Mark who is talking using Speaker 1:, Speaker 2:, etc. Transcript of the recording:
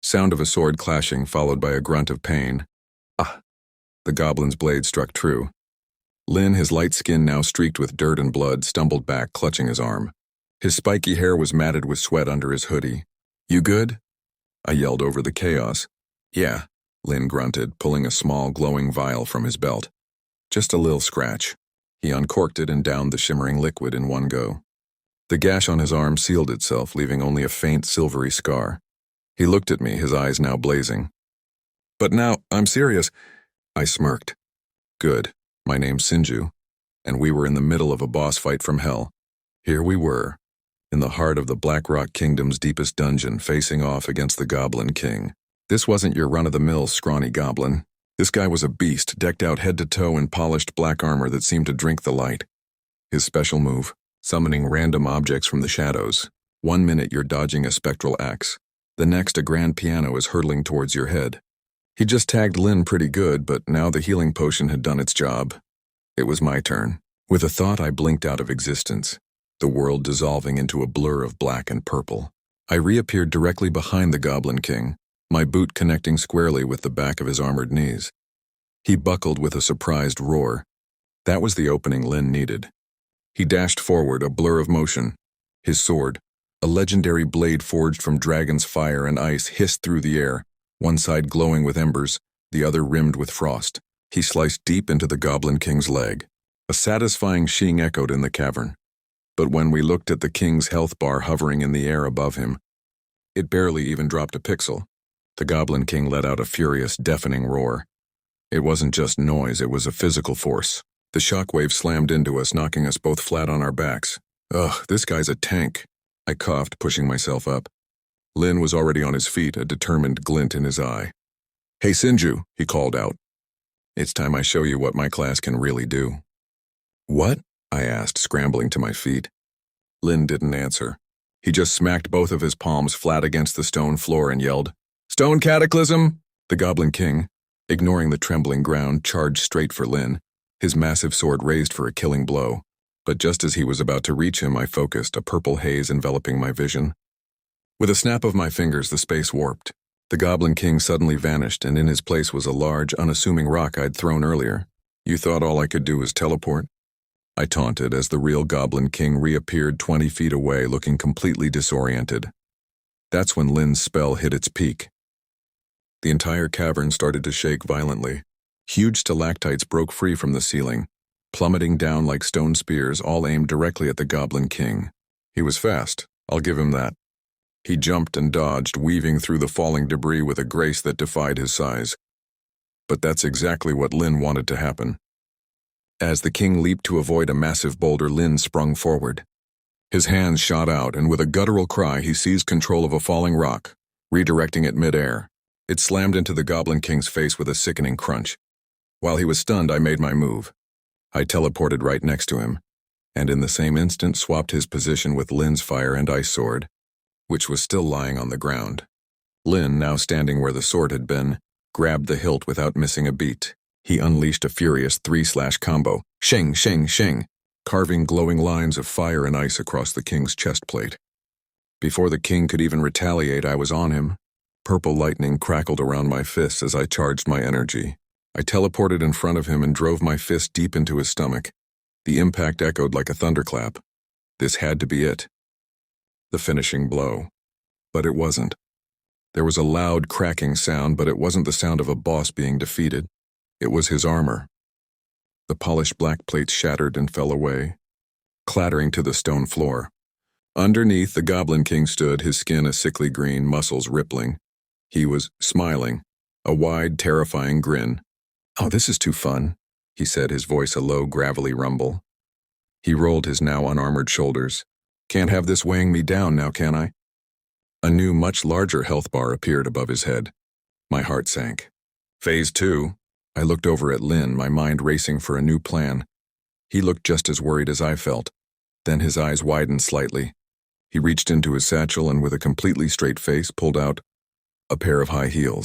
Speaker 1: Sound of a sword clashing followed by a grunt of pain. Ah! The goblin's blade struck true. Lin, his light skin now streaked with dirt and blood, stumbled back, clutching his arm. His spiky hair was matted with sweat under his hoodie. "You good?" I yelled over the chaos. "Yeah," Lin grunted, pulling a small, glowing vial from his belt. "Just a little scratch." He uncorked it and downed the shimmering liquid in one go. The gash on his arm sealed itself, leaving only a faint, silvery scar. He looked at me, his eyes now blazing. "But now, I'm serious." I smirked. "Good. My name's Sinju." And we were in the middle of a boss fight from hell. Here we were, in the heart of the Black Rock Kingdom's deepest dungeon, facing off against the Goblin King. This wasn't your run-of-the-mill scrawny goblin. This guy was a beast, decked out head to toe in polished black armor that seemed to drink the light. His special move, summoning random objects from the shadows. 1 minute you're dodging a spectral axe. The next, a grand piano is hurtling towards your head. He just tagged Lin pretty good, but now the healing potion had done its job. It was my turn. With a thought, I blinked out of existence, the world dissolving into a blur of black and purple. I reappeared directly behind the Goblin King, my boot connecting squarely with the back of his armored knees. He buckled with a surprised roar. That was the opening Lin needed. He dashed forward, a blur of motion. His sword, a legendary blade forged from dragon's fire and ice, hissed through the air, one side glowing with embers, the other rimmed with frost. He sliced deep into the Goblin King's leg. A satisfying shing echoed in the cavern. But when we looked at the king's health bar hovering in the air above him, it barely even dropped a pixel. The Goblin King let out a furious, deafening roar. It wasn't just noise, it was a physical force. The shockwave slammed into us, knocking us both flat on our backs. "Ugh, this guy's a tank," I coughed, pushing myself up. Lin was already on his feet, a determined glint in his eye. "Hey, Sinju," he called out. "It's time I show you what my class can really do." "What?" I asked, scrambling to my feet. Lin didn't answer. He just smacked both of his palms flat against the stone floor and yelled, "Stone Cataclysm!" The Goblin King, ignoring the trembling ground, charged straight for Lin, his massive sword raised for a killing blow. But just as he was about to reach him, I focused, a purple haze enveloping my vision. With a snap of my fingers, the space warped. The Goblin King suddenly vanished, and in his place was a large, unassuming rock I'd thrown earlier. "You thought all I could do was teleport?" I taunted as the real Goblin King reappeared 20 feet away, looking completely disoriented. That's when Lin's spell hit its peak. The entire cavern started to shake violently. Huge stalactites broke free from the ceiling, plummeting down like stone spears, all aimed directly at the Goblin King. He was fast, I'll give him that. He jumped and dodged, weaving through the falling debris with a grace that defied his size. But that's exactly what Lin wanted to happen. As the king leaped to avoid a massive boulder, Lin sprung forward. His hands shot out, and with a guttural cry, he seized control of a falling rock, redirecting it mid-air. It slammed into the Goblin King's face with a sickening crunch. While he was stunned, I made my move. I teleported right next to him, and in the same instant swapped his position with Lin's fire and ice sword, which was still lying on the ground. Lin, now standing where the sword had been, grabbed the hilt without missing a beat. He unleashed a furious 3-slash combo, shing, shing, shing, carving glowing lines of fire and ice across the king's chest plate. Before the king could even retaliate, I was on him. Purple lightning crackled around my fists as I charged my energy. I teleported in front of him and drove my fist deep into his stomach. The impact echoed like a thunderclap. This had to be it. The finishing blow. But it wasn't. There was a loud cracking sound, but it wasn't the sound of a boss being defeated. It was his armor. The polished black plates shattered and fell away, clattering to the stone floor. Underneath, the Goblin King stood, his skin a sickly green, muscles rippling. He was smiling, a wide, terrifying grin. "Oh, this is too fun," he said, his voice a low, gravelly rumble. He rolled his now unarmored shoulders. "Can't have this weighing me down now, can I?" A new, much larger health bar appeared above his head. My heart sank. Phase 2. I looked over at Lin, my mind racing for a new plan. He looked just as worried as I felt. Then his eyes widened slightly. He reached into his satchel and with a completely straight face pulled out a pair of high heels.